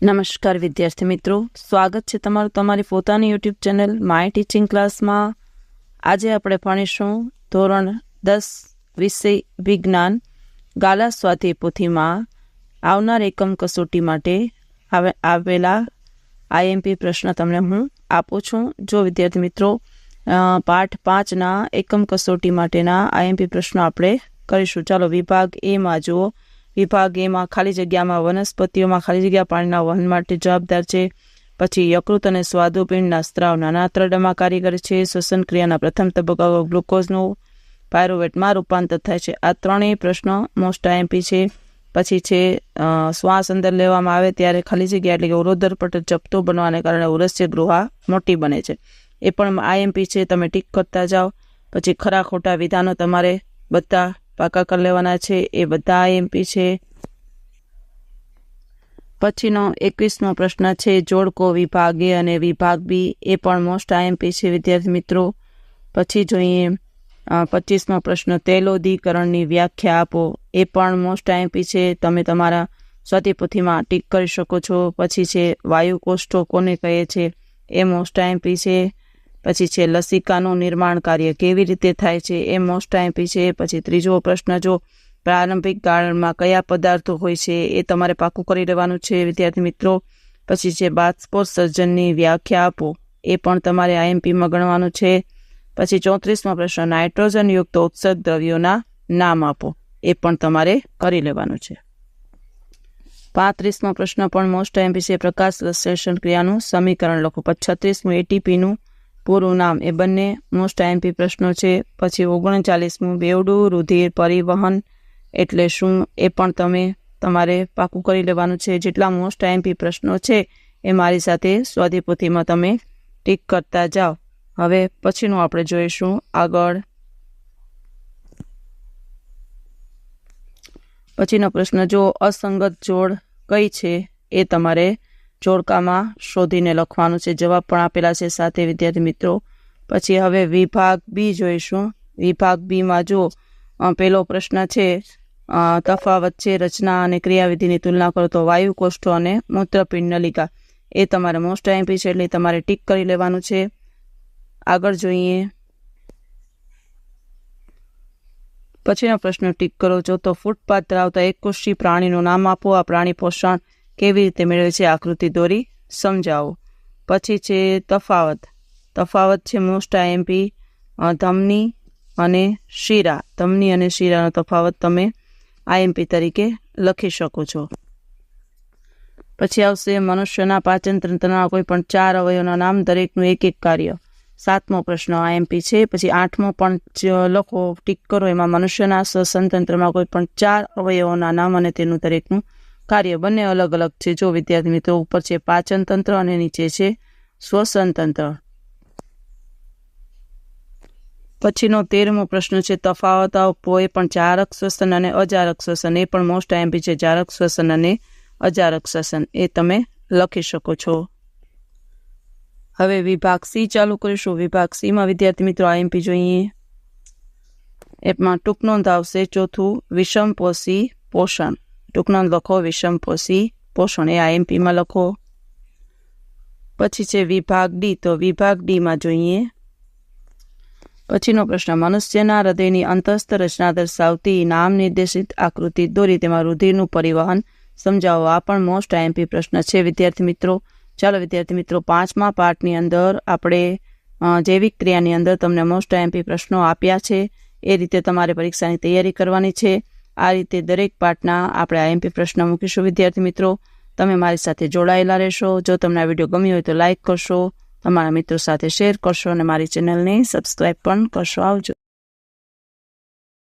નમસ્કાર વિદ્યાર્થી મિત્રો, સ્વાગત છે તમારું તમારી પોતાની યુટ્યુબ ચેનલ માય ટીચિંગ ક્લાસમાં। આજે આપણે ભણીશું ધોરણ 10 વિષય વિજ્ઞાન ગાલા સ્વાધ્યાય પોથીમાં આવનાર એકમ કસોટી માટે આવેલા આઈએમપી પ્રશ્ન તમને હું આપું છું। જો વિદ્યાર્થી મિત્રો પાઠ 5ના એકમ કસોટી માટેના આઈએમપી પ્રશ્નો આપણે કરીશું। ચાલો વિભાગ એમાં જુઓ। વિભાગ એમાં ખાલી જગ્યામાં વનસ્પતિઓમાં ખાલી જગ્યા પાણીના વહન માટે જવાબદાર છે। પછી યકૃત અને સ્વાદુપિંડના સ્ત્રાવ નાના આંતરડામાં કાર્ય કરે છે। શ્વસન ક્રિયાના પ્રથમ તબક્કામાં ગ્લુકોઝનું પાયરુવેટમાં રૂપાંતર થાય છે। આ ત્રણેય પ્રશ્નો મોસ્ટ આઈએમપી છે। પછી છે શ્વાસ અંદર લેવામાં આવે ત્યારે ખાલી જગ્યા એટલે કે ઉરોદર પટલ ચપટો બનવાને કારણે ઉરસ્ય ગૃહા મોટી બને છે। એ પણ આઈએમપી છે, તમે ટીક કરતા જાઓ। પછી ખરા ખોટા વિધાનો તમારે બધા પાકા કરી લેવાના છે, એ બધા આઈએમપી છે। પછીનો 21મો પ્રશ્ન છે જોડકો વિભાગ એ અને વિભાગ બી, એ પણ મોસ્ટ આઈએમપી છે વિદ્યાર્થી મિત્રો। પછી જોઈએ 25મો પ્રશ્ન તૈલોદીકરણની વ્યાખ્યા આપો, એ પણ મોસ્ટ આઈએમપી છે, તમે તમારા સ્વાધ્યાય પોથીમાં ટીક કરી શકો છો। પછી છે વાયુ કોષ્ઠો કોને કહે છે, એ મોસ્ટ આઈએમપી છે। પછી છે લસિકાનું નિર્માણ કાર્ય કેવી રીતે થાય છે, એ મોસ્ટ આઈએમપી છે। પછી ત્રીજો પ્રશ્ન જો પ્રારંભિક ગાળણમાં કયા પદાર્થો હોય છે, એ તમારે પાકું કરી લેવાનું છે વિદ્યાર્થી મિત્રો। પછી છે બાષ્પોત્સર્જનની વ્યાખ્યા આપો, એ પણ તમારે આઈએમપીમાં ગણવાનું છે। પછી 34મો પ્રશ્ન નાઇટ્રોજન યુક્ત ઉત્સર્ગ દ્રવ્યોના નામ આપો, એ પણ તમારે કરી લેવાનું છે। 35મો પ્રશ્ન પણ મોસ્ટ આઈએમપી છે પ્રકાશ સંશ્લેષણ ક્રિયાનું સમીકરણ લખો। પછી 36મું એટીપીનું પૂરું નામ, એ બંને મોસ્ટ આઈએમપી પ્રશ્નો છે। પછી 39મું બેવડું રુધિર પરિવહન એટલે શું, એ પણ તમારે પાકું કરી લેવાનું છે। જેટલા મોસ્ટ આઈએમપી પ્રશ્નો છે એ મારી સાથે સ્વાધ્યાય પોથીમાં તમે ટીક કરતા જાઓ। હવે પછીનું આપણે જોઈશું આગળ। પછીનો પ્રશ્ન જો અસંગત જોડ કઈ છે, એ તમારે જોડકામાં શોધીને લખવાનું છે। જવાબ પણ આપેલા છે સાથે વિદ્યાર્થી મિત્રો। પછી હવે વિભાગ બી જોઈશું। વિભાગ બીમાં જો પહેલો પ્રશ્ન છે તફાવત છે રચના અને ક્રિયાવિધિની તુલના કરો તો વાયુ કોષ્ઠો અને મૂત્રપિંડ નલિકા, એ તમારે મોસ્ટ આઈએમપી છે એટલે તમારે ટીક કરી લેવાનું છે। આગળ જોઈએ પછીનો પ્રશ્ન ટીક કરો જો તો ફૂટપાથ ધરાવતા એક કોષી પ્રાણીનું નામ આપો, આ પ્રાણી પોષણ કેવી રીતે મેળવે છે, આકૃતિ દોરી સમજાવો। પછી છે તફાવત છે મોસ્ટ આઈએમપી ધમની અને શીરા, ધમની અને શીરાનો તફાવત તમે આઈએમપી તરીકે લખી શકો છો। પછી આવશે મનુષ્યના પાચન તંત્રના કોઈ પણ 4 અવયવોના નામ, દરેકનું એક એક કાર્ય। 7મો પ્રશ્ન આઈએમપી છે। પછી 8મો પણ લખો, ટીક કરો, એમાં મનુષ્યના શ્વસન તંત્રમાં કોઈ પણ 4 અવયવોના નામ અને તેનું દરેકનું કાર્ય, બંને અલગ અલગ છે। જો વિદ્યાર્થી મિત્રો ઉપર છે પાચન તંત્ર અને નીચે છે શ્વસન તંત્ર। પછીનો 13મો પ્રશ્ન છે તફાવત આપો, એ પણ જારક શ્વસન અને અજારક શ્વસન, એ પણ મોસ્ટ આઈએમપી છે જારક શ્વસન અને અજારક શ્વસન, એ તમે લખી શકો છો। હવે વિભાગ સી ચાલુ કરીશું। વિભાગ સીમાં વિદ્યાર્થી મિત્રો આઈએમપી જોઈએ। એમાં ટૂંક નોંધ આવશે ચોથું વિષમપોષી પોષણ, ટૂંક નોંધ લખો વિષમપોષી પોષણ, એ આઈએમપીમાં લખો। પછી છે વિભાગ ડી, તો વિભાગ ડીમાં જોઈએ પછીનો પ્રશ્ન મનુષ્યના હૃદયની અંતસ્થ રચના દર્શાવતી નામ નિર્દેશિત આકૃતિ દોરી, તેમાં રુધિરનું પરિવહન સમજાવો, આ પણ મોસ્ટ આઈએમપી પ્રશ્ન છે વિદ્યાર્થી મિત્રો। ચાલો વિદ્યાર્થી મિત્રો 5મા પાઠની અંદર આપણે જૈવિક ક્રિયાની અંદર તમને મોસ્ટ આઈએમપી પ્રશ્નો આપ્યા છે, એ રીતે તમારે પરીક્ષાની તૈયારી કરવાની છે। આ રીતે દરેક પાઠના આપણે આઈએમપી પ્રશ્ન મૂકીશું વિદ્યાર્થી મિત્રો। તમે મારી સાથે જોડાયેલા રહેશો। જો તમને આ વિડીયો ગમ્યો હોય તો લાઇક કરશો, તમારા મિત્રો સાથે શેર કરશો અને મારી ચેનલને સબસ્ક્રાઈબ પણ કરશો। આવજો।